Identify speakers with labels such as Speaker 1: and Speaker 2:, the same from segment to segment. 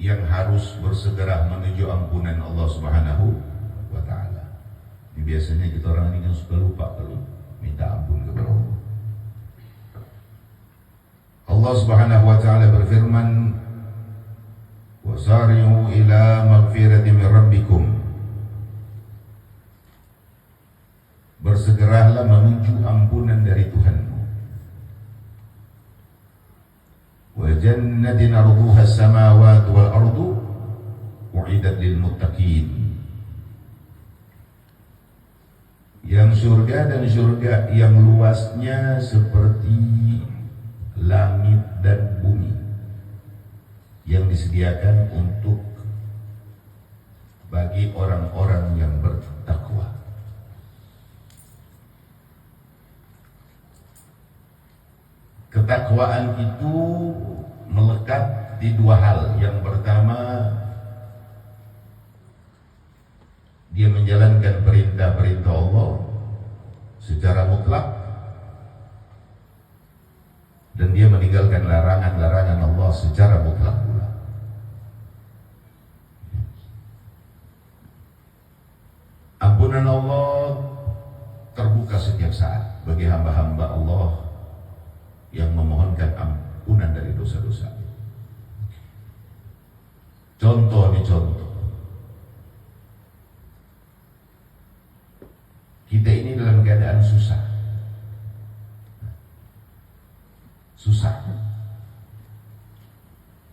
Speaker 1: yang harus bersegera menuju ampunan Allah Subhanahu wa Ta'ala. Ini biasanya kita orang ini kan suka lupa kalau minta ampun kepada Allah. Allah Subhanahu wa Ta'ala berfirman, "Wasari'u ila maghfirati min rabbikum." Bersegeralah menuju ampunan dari Tuhanmu. Wa jannatin 'arduha as-samawati wal ardu u'iddat lil muttaqin. Yang surga dan surga yang luasnya seperti langit dan bumi, yang disediakan untuk bagi orang-orang yang bertakwa. Ketakwaan itu melekat di dua hal. Yang pertama, dia menjalankan perintah-perintah Allah secara mutlak, dan dia meninggalkan larangan-larangan Allah secara mutlak pula. Ampunan Allah terbuka setiap saat bagi hamba-hamba Allah yang memohonkan ampunan dari dosa-dosa. Contoh. Kita ini dalam keadaan susah.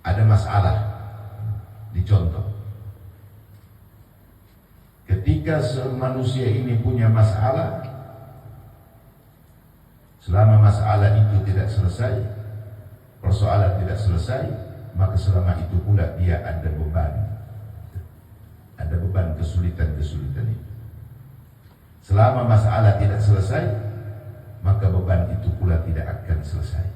Speaker 1: Ada masalah. Dicontoh. Ketika manusia ini punya masalah, selama masalah itu tidak selesai, persoalan tidak selesai, maka selama itu pula dia ada beban. Ada beban kesulitan-kesulitan itu. Selama masalah tidak selesai, maka beban itu pula tidak akan selesai.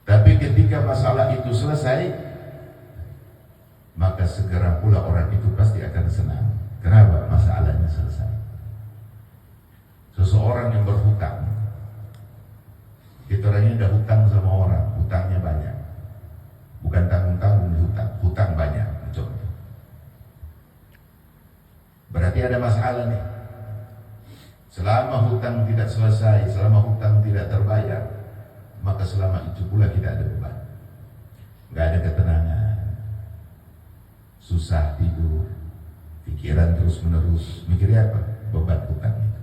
Speaker 1: Tapi ketika masalah itu selesai, maka segera pula orang itu pasti akan senang. Kenapa? Masalahnya selesai. Seseorang yang berhutang, kita orangnya udah hutang sama orang, hutangnya banyak, bukan tanggung-tanggung hutang banyak. Contoh, berarti ada masalah nih. Selama hutang tidak selesai, selama hutang tidak terbayar, maka selama itu pula kita ada beban, nggak ada ketenangan, susah tidur, pikiran terus menerus, mikirnya apa? Beban hutang itu.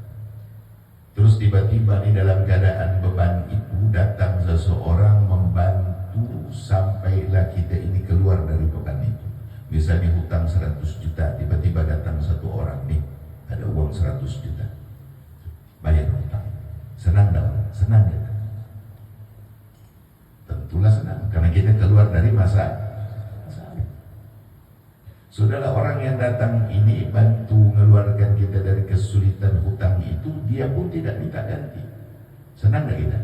Speaker 1: Terus tiba-tiba di dalam keadaan beban itu datang seseorang membantu sampailah kita ini keluar dari beban itu. Misalnya hutang 100 juta, tiba-tiba datang satu orang, nih ada uang 100 juta, bayar hutang. Senang dong? Senang ya? Tentulah senang, karena kita keluar dari masalah. Saudara, orang yang datang ini bantu mengeluarkan kita dari kesulitan hutang itu, dia pun tidak minta ganti. Senang gak kita?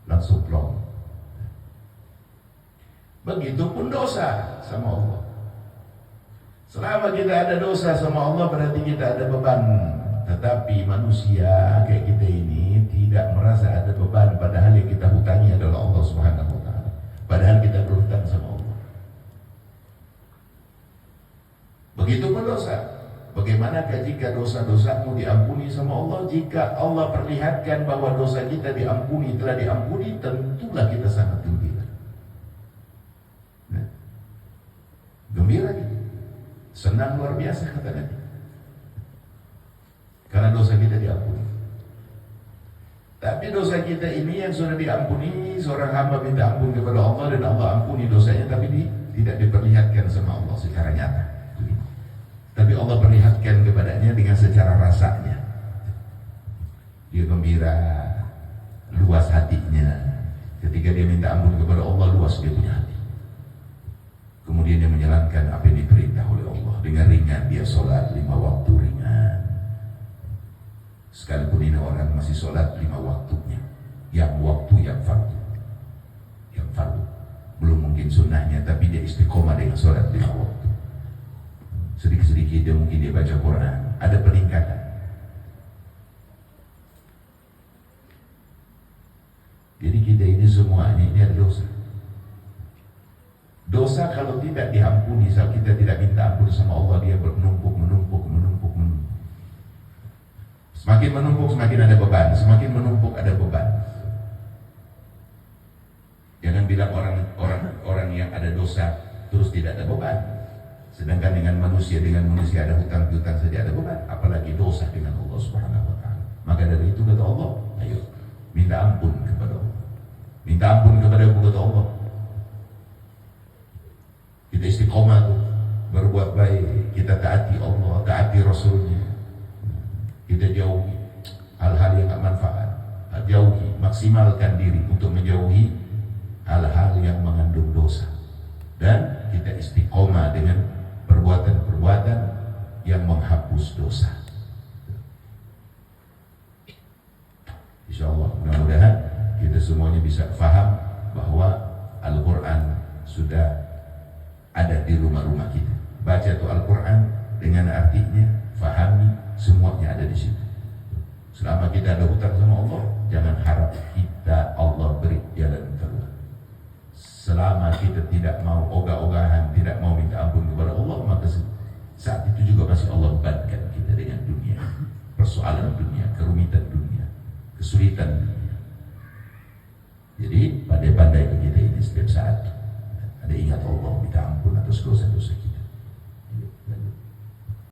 Speaker 1: Langsung plong. Begitupun dosa sama Allah. Selama kita ada dosa sama Allah, berarti kita ada beban. Tetapi manusia kayak kita ini tidak merasa ada beban, padahal yang kita hutangi adalah Allah Subhanahu wa Ta'ala. Padahal kita berhutang sama Allah. Begitupun dosa. Bagaimanakah jika dosa-dosamu diampuni sama Allah? Jika Allah perlihatkan bahwa dosa kita diampuni, telah diampuni, tentulah kita sangat gembira. Nah, gembira gitu. Senang luar biasa kata Nabi. Karena dosa kita diampuni. Tapi dosa kita ini yang sudah diampuni, seorang hamba minta ampun kepada Allah dan Allah ampuni dosanya, tapi tidak diperlihatkan sama Allah secara nyata. Tapi Allah perlihatkan kepadanya dengan secara rasanya. Dia gembira, luas hatinya. Ketika dia minta ampun kepada Allah, luas dia punya hati. Kemudian dia menjalankan apa yang diperintah oleh Allah. Dengan ringan dia sholat 5 waktu ringan. Sekalipun ini orang masih sholat 5 waktunya, yang waktu yang fardu, belum mungkin sunnahnya, tapi dia istiqomah dengan sholat 5 waktu. Sedikit-sedikit dia mungkin dia baca Quran, ada peningkatan. Jadi kita ini semuanya ini adalah dosa. Dosa kalau tidak diampuni, kalau kita tidak minta ampun sama Allah, dia menumpuk. Semakin menumpuk semakin ada beban, semakin menumpuk ada beban. Jangan bilang orang yang ada dosa terus tidak ada beban. Sedangkan dengan manusia ada hutang-hutang saja ada beban, apalagi dosa dengan Allah Subhanahu wa taala. Maka dari itu kata Allah, ayo minta ampun kepada Allah. Minta ampun kepada Allah. Kita istiqomah tuh, berbuat baik, kita taati Allah, taati Rasulnya. Kita jauhi hal-hal yang tak manfaat, jauhi, maksimalkan diri untuk menjauhi hal-hal yang mengandung dosa. Dan kita istiqomah dengan perbuatan-perbuatan yang menghapus dosa. InsyaAllah mudah-mudahan kita semuanya bisa faham bahwa Al-Quran sudah ada di rumah-rumah kita. Baca tuh Al-Quran dengan artinya, fahami, semuanya ada di situ. Selama kita ada hutang sama Allah, jangan harap kita Allah beri jalan keluar. Selama kita tidak mau ogah-ogahan, tidak mau minta ampun kepada Allah, maka saat itu juga masih Allah bebankan kita dengan dunia, persoalan dunia, kerumitan dunia, kesulitan dunia. Jadi pandai-pandai kita ini setiap saat ada ingat Allah, minta ampun atas dosa-dosa kita.